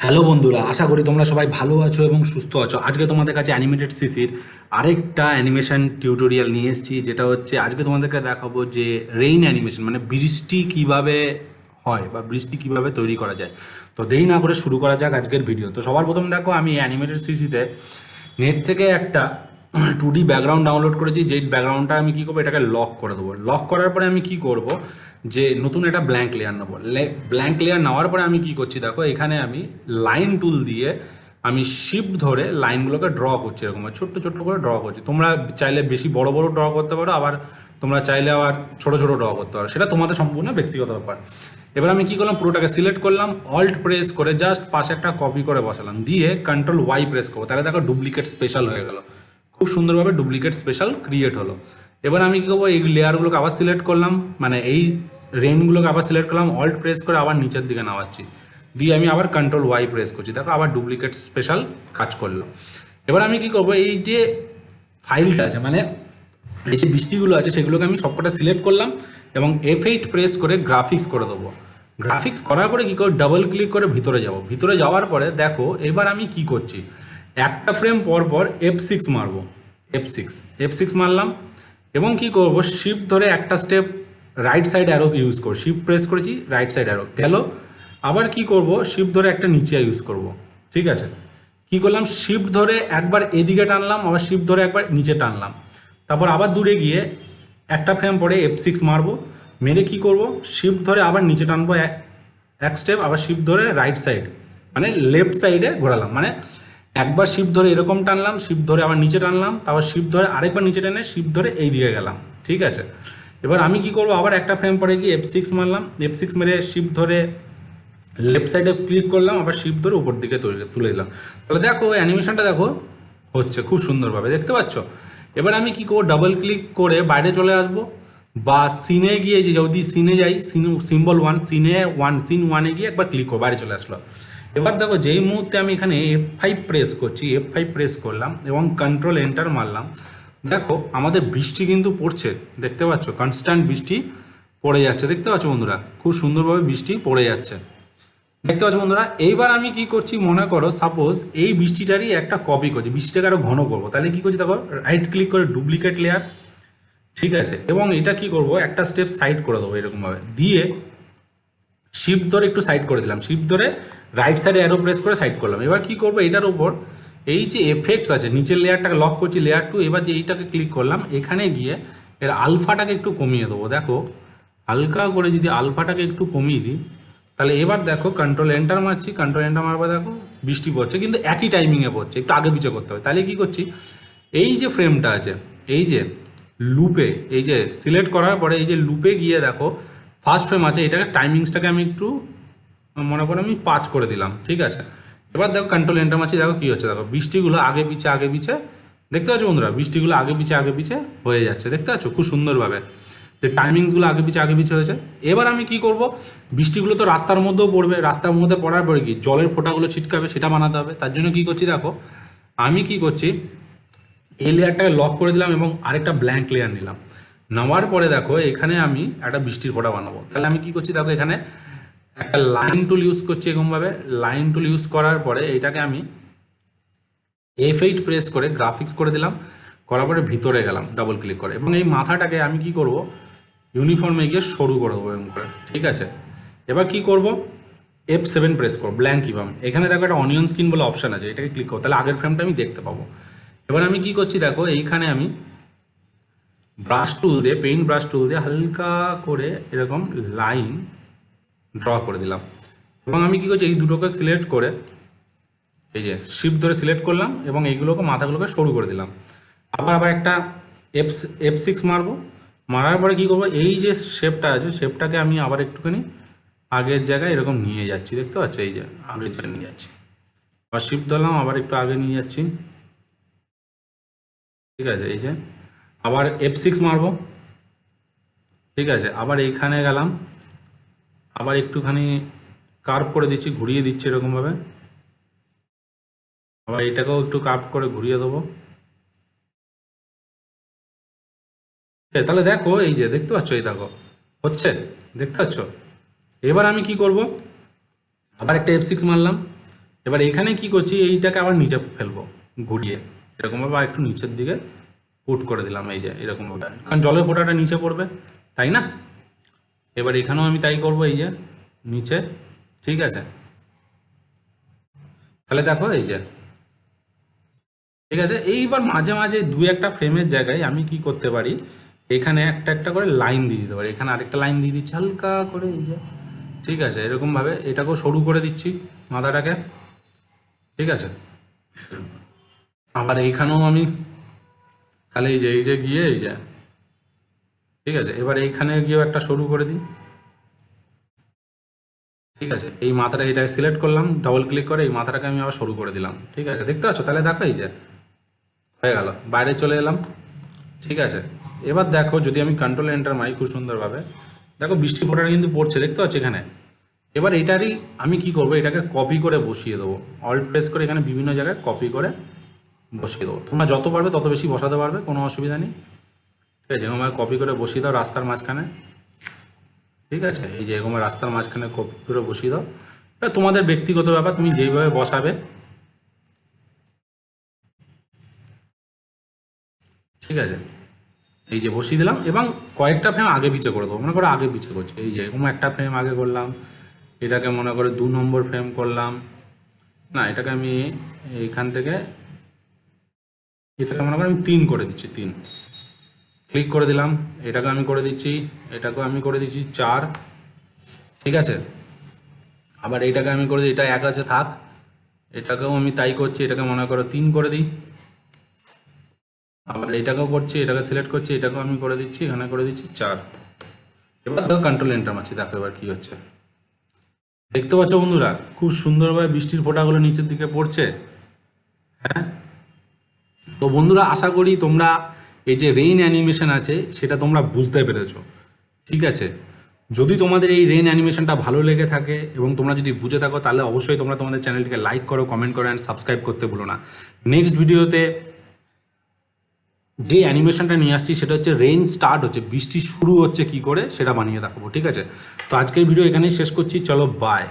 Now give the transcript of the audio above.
Hello বন্ধুরা, আশা করি তোমরা সবাই ভালো আছো এবং সুস্থ আছো। আজকে তোমাদের কাছে অ্যানিমেটেড সিসির আরেকটা অ্যানিমেশন টিউটোরিয়াল নিয়ে এসেছি, যেটা হচ্ছে আজকে তোমাদেরকে দেখাবো যে রেইন অ্যানিমেশন মানে বৃষ্টি কিভাবে হয় বা বৃষ্টি কিভাবে তৈরি করা যায়। তো দেরি না করে শুরু করা যাক আজকের ভিডিও। তো সবার প্রথম দেখো, আমি অ্যানিমেটেড সিসিতে নেট থেকে একটা 2D ব্যাকগ্রাউন্ড ডাউনলোড করেছি। যেই ব্যাকগ্রাউন্ডটা আমি কী করবো, এটাকে লক করে দেবো। লক করার পরে আমি কি করব, যে নতুন একটা ব্ল্যাঙ্ক লেয়ার নেবো। ব্ল্যাঙ্ক লেয়ার নেওয়ার পরে আমি কি করছি দেখো, এখানে আমি লাইন টুল দিয়ে আমি শিফট ধরে লাইনগুলোকে ড্র করছি। এরকম ছোট্ট ছোট্ট করে ড্র করছি। তোমরা চাইলে বেশি বড় বড় ড্র করতে পারো, আবার তোমরা চাইলে আবার ছোট ছোট ড্র করতে পারো, সেটা তোমাদের সম্পূর্ণ ব্যক্তিগত ব্যাপার। এবার আমি কি করলাম, পুরোটাকে সিলেক্ট করলাম, অল্ট প্রেস করে জাস্ট পাশে একটা কপি করে বসালাম, দিয়ে কন্ট্রোল ওয়াই প্রেস করবো। তাহলে দেখো ডুপ্লিকেট স্পেশাল হয়ে গেল, খুব সুন্দরভাবে ডুপ্লিকেট স্পেশাল ক্রিয়েট হলো। এবার আমি কী করবো, এই লেয়ারগুলোকে আবার সিলেক্ট করলাম, মানে এই রেনগুলোকে আবার সিলেক্ট করলাম, অল্ট প্রেস করে আবার নিচের দিকে নামাচ্ছি, দিয়ে আমি আবার কন্ট্রোল ওয়াই প্রেস করছি। দেখো আবার ডুপ্লিকেট স্পেশাল কাজ করলো। এবার আমি কি করবো, এই যে ফাইলটা আছে মানে এই যে বৃষ্টিগুলো আছে সেগুলোকে আমি সবকটা সিলেক্ট করলাম এবং F8 প্রেস করে গ্রাফিক্স করে দেবো। গ্রাফিক্স করার পরে কী করে, ডাবল ক্লিক করে ভিতরে যাব। ভিতরে যাওয়ার পরে দেখো এবার আমি কি করছি, একটা ফ্রেম পর পর F6 মারবো। F6 মারলাম এবং কি করব, শিফট ধরে একটা step right side arrow use করব। শিফট প্রেস করেছি, রাইট সাইড অ্যারো গেল। আবার কি করব, শিফট ধরে একটা নিচে ইউজ করব। ঠিক আছে, কি করলাম, শিফট ধরে একবার এদিকে টানলাম, আবার শিফট ধরে একবার নিচে টানলাম। তারপর আবার দূরে গিয়ে একটা ফ্রেম পরে F6 মারবো। মেরে কি করব, শিফট ধরে আবার নিচে টানবো এক স্টেপ, আবার শিফট ধরে রাইট সাইড মানে লেফট সাইডে ঘোরালাম। মানে একবার শিফট ধরে এরকম টানলাম, শিফট ধরে আবার নিচে টানলাম, তারপর শিফট ধরে আরেকবার নিচে টেনে শিফট ধরে এই দিকে গেলাম। ঠিক আছে, এবার আমি কি করব, আবার একটা ফ্রেম পরে গিয়ে F6 মারলাম, F6 মেরে শিফট ধরে লেফট সাইডে ক্লিক করলাম, আবার শিফট ধরে উপর দিকে তুলে দিলাম। তাহলে দেখো অ্যানিমেশনটা দেখো হচ্ছে খুব সুন্দরভাবে, দেখতে পাচ্ছ। এবার আমি কি করবো, ডাবল ক্লিক করে বাইরে চলে আসবো, বা সিনে গিয়ে, যে যদি সিনে যাই, সিম্বল ওয়ান, সিন ওয়ানে গিয়ে একবার ক্লিক করবো, বাইরে চলে আসলো। এবার দেখো যেই মুহূর্তে আমি এখানে F5 প্রেস করছি, F5 প্রেস করলাম এবং কন্ট্রোল এন্টার মারলাম, দেখো আমাদের বৃষ্টি কিন্তু পড়ছে, দেখতে পাচ্ছ, কনস্ট্যান্ট বৃষ্টি পড়ে যাচ্ছে। দেখতে পাচ্ছ বন্ধুরা, খুব সুন্দরভাবে বৃষ্টি পড়ে যাচ্ছে, দেখতে পাচ্ছ বন্ধুরা। এইবার আমি কি করছি, মনে করো সাপোজ এই বৃষ্টিটারই একটা কপি করছি, বৃষ্টিটাকে আরো ঘন করবো। তাহলে কি করছি দেখো, রাইট ক্লিক করে ডুপ্লিকেট লেয়ার। ঠিক আছে, এবং এটা কি করব, একটা স্টেপ সাইড করে দেবো এরকমভাবে, দিয়ে শিফট ধরে একটু সাইড করে দিলাম, শিফট ধরে রাইট সাইডে অ্যারো প্রেস করে সাইড করলাম। এবার কি করবো, এটার উপর এই যে এফেক্টস আছে, নিচের লেয়ারটাকে লক করছি, লেয়ার 2। এবার যে এইটাকে ক্লিক করলাম, এখানে গিয়ে এর আলফাটাকে একটু কমিয়ে দেবো। দেখো হালকা করে যদি আলফাটাকে একটু কমিয়ে দিই, তাহলে এবার দেখো কন্ট্রোল এন্টার মারছি, কন্ট্রোল এন্টার মারবা, দেখো বৃষ্টি পড়ছে, কিন্তু একই টাইমিংয়ে পড়ছে, একটু আগে পিছিয়ে করতে হবে। তাহলে কি করছি, এই যে ফ্রেমটা আছে, এই যে লুপে, এই যে সিলেক্ট করার পরে এই যে লুপে গিয়ে দেখো ফার্স্ট ফ্রেম আছে, এটাকে টাইমিংসটাকে আমি একটু মনে করো আমি 5 করে দিলাম। ঠিক আছে, এবার দেখো কন্ট্রোল এন্টার মারছি, দেখো কী হচ্ছে, দেখো বৃষ্টিগুলো আগে পিছে দেখতে পাচ্ছ বন্ধুরা, বৃষ্টিগুলো আগে পিছে হয়ে যাচ্ছে, দেখতে পাচ্ছ খুব সুন্দরভাবে যে টাইমিংসগুলো আগে পিছে হয়েছে। এবার আমি কি করব, বৃষ্টিগুলো তো রাস্তার মধ্যেও পড়বে, রাস্তার মধ্যে পড়ার পরে কি জলের ফোঁটাগুলো ছিটকাবে, সেটা বানাতে হবে। তার জন্য কি করছি দেখো, আমি কি করছি, এই লেয়ারটাকে লক করে দিলাম এবং আরেকটা ব্ল্যাঙ্ক লেয়ার নিলাম। নেওয়ার পরে দেখো এখানে আমি একটা বৃষ্টির ফোঁটা বানাবো। তাহলে আমি কি করছি দেখো, এখানে একটা লাইন টুল ইউজ করছি, এরকমভাবে লাইন টুল ইউজ করার পরে এইটাকে আমি F8 প্রেস করে গ্রাফিক্স করে দিলাম, করার পরে ভিতরে গেলাম ডাবল ক্লিক করে, এবং এই মাথাটাকে আমি কি করব, ইউনিফর্মে গিয়ে সরু করে দেবো এরকম করে। ঠিক আছে, এবার কি করব, F7 প্রেস করব, ব্ল্যাঙ্ক ইভাম। এখানে দেখো একটা অনিয়ন স্কিন বলে অপশান আছে, এটাকে ক্লিক করো, তাহলে আগের ফ্রেমটা আমি দেখতে পাবো। এবার আমি কি করছি দেখো, এইখানে আমি ব্রাশ টুল দিয়ে, পেইন্ট ব্রাশ টুল দিয়ে হালকা করে এরকম লাইন ড্র করে দিলাম। এবং আমি কি করছি, এই দুটোকে সিলেক্ট করে এই যে শিফট ধরে সিলেক্ট করলাম এবং এইগুলোকে মাথাগুলোকে সরু করে দিলাম। আবার একটা F6 মারবো। মারার পরে কী করবো, এই যে শেপটা আছে, শেপটাকে আমি আবার একটুখানি আগের জায়গায় এরকম নিয়ে যাচ্ছি, দেখতে পাচ্ছ, এই যে আগের জায়গায় নিয়ে যাচ্ছি। আবার শিফট ধরলাম, আবার একটু আগে নিয়ে যাচ্ছি। ঠিক আছে, এই যে আবার F6 মারবো। ঠিক আছে, আবার এইখানে গেলাম, আবার একটুখানি কার্ভ করে দিচ্ছি, ঘুরিয়ে দিচ্ছি এরকমভাবে। আবার এইটাকেও একটু কার্ভ করে ঘুরিয়ে দেবো। তাহলে দেখো এই যে দেখতে পাচ্ছ, এই দেখো হচ্ছে, দেখতে পাচ্ছ। এবার আমি কি করব, আবার একটা F6 মারলাম, এবার এখানে কি করছি, এইটাকে আবার নিচে ফেলবো ঘুরিয়ে, এরকমভাবে একটু নিচের দিকে পুট করে দিলাম, এই যে এরকমভাবে, কারণ জলের ফোঁটাটা নিচে পড়বে, তাই না? এবার এখানেও আমি তাই করব, এই যে নিচে, ঠিক আছে? তাহলে দেখো এই যে, ঠিক আছে। এইবার মাঝে মাঝে দু একটা ফ্রেমের জায়গায় আমি কি করতে পারি, এখানে একটা একটা করে লাইন দিয়ে দিতে পারি, এখানে আরেকটা লাইন দিয়ে দিচ্ছি হালকা করে, এই যে, ঠিক আছে? এরকমভাবে এটাকেও সরু করে দিচ্ছি মাথাটাকে, ঠিক আছে? আবার এইখানেও আমি তাহলে এই যে গিয়ে এই যে, ঠিক আছে, এবার এইখানে গিয়েও একটা সরু করে দিই, ঠিক আছে? এই মাথাটা এটাকে সিলেক্ট করলাম, ডবল ক্লিক করে এই মাথাটাকে আমি আবার সরু করে দিলাম, ঠিক আছে? দেখতে পাচ্ছ? তাহলে দেখো এই যে হয়ে গেল, বাইরে চলে এলাম, ঠিক আছে? এবার দেখো যদি আমি কন্ট্রোল এন্টার মারি খুব সুন্দরভাবে, দেখো বৃষ্টি ফোঁটাটা কিন্তু পড়ছে, দেখতে পাচ্ছ এখানে? এবার এটারই আমি কি করব, এটাকে কপি করে বসিয়ে দেবো, অল্ট প্রেস করে এখানে বিভিন্ন জায়গায় কপি করে বসিয়ে দেবো। তোমরা যত পারবে তত বেশি বসাতে পারবে, কোনো অসুবিধা নেই, ঠিক আছে? এরকম কপি করে বসিয়ে দাও রাস্তার মাঝখানে, ঠিক আছে? এই যে এরকম রাস্তার মাঝখানে কপি করে বসিয়ে দাও। এবার তোমাদের ব্যক্তিগত ব্যাপার, তুমি যেইভাবে বসাবে, ঠিক আছে? এই যে বসিয়ে দিলাম এবং কয়েকটা ফ্রেম আগে পিছে করে দেবো, মনে করো আগে পিছে করছি, এই যে এরকম একটা ফ্রেম আগে করলাম, এটাকে মনে করে 2 নম্বর ফ্রেম করলাম, না এটাকে আমি এইখান থেকে এটাকে মনে করো আমি 3 করে দিচ্ছি, 3 ক্লিক করে দিলাম, এটাকে আমি করে দিচ্ছি, এটাকেও আমি করে দিচ্ছি 4, ঠিক আছে? আবার এইটাকে আমি করে দিই, এটা এক আছে থাক, এটাকেও আমি তাই করছি, এটাকে মনে করো 3 করে দিই, আবার এটাকেও করছি, এটাকে সিলেক্ট করছি, এটাকেও আমি করে দিচ্ছি, এখানে করে দিচ্ছি 4। এবার দেখো কন্ট্রোল এন্টার মারছি, দেখো এবার কি হচ্ছে, দেখতে পাচ্ছ বন্ধুরা খুব সুন্দরভাবে বৃষ্টির ফোঁটাগুলো নিচের দিকে পড়ছে। হ্যাঁ, তো বন্ধুরা আশা করি তোমরা এই যে রেইন অ্যানিমেশন আছে সেটা তোমরা বুঝতে পেরেছো, ঠিক আছে? যদি তোমাদের এই রেইন অ্যানিমেশনটা ভালো লেগে থাকে এবং তোমরা যদি বুঝে থাকো তাহলে অবশ্যই তোমরা তোমাদের চ্যানেলটিকে লাইক করো, কমেন্ট করো অ্যান্ড সাবস্ক্রাইব করতে ভুলো না। নেক্সট ভিডিওতে যে অ্যানিমেশনটা নিয়ে আসছি সেটা হচ্ছে রেইন স্টার্ট হচ্ছে, বৃষ্টি শুরু হচ্ছে কি করে সেটা বানিয়ে দেখাবো, ঠিক আছে? তো আজকের ভিডিও এখানেই শেষ করছি, চলো বাই।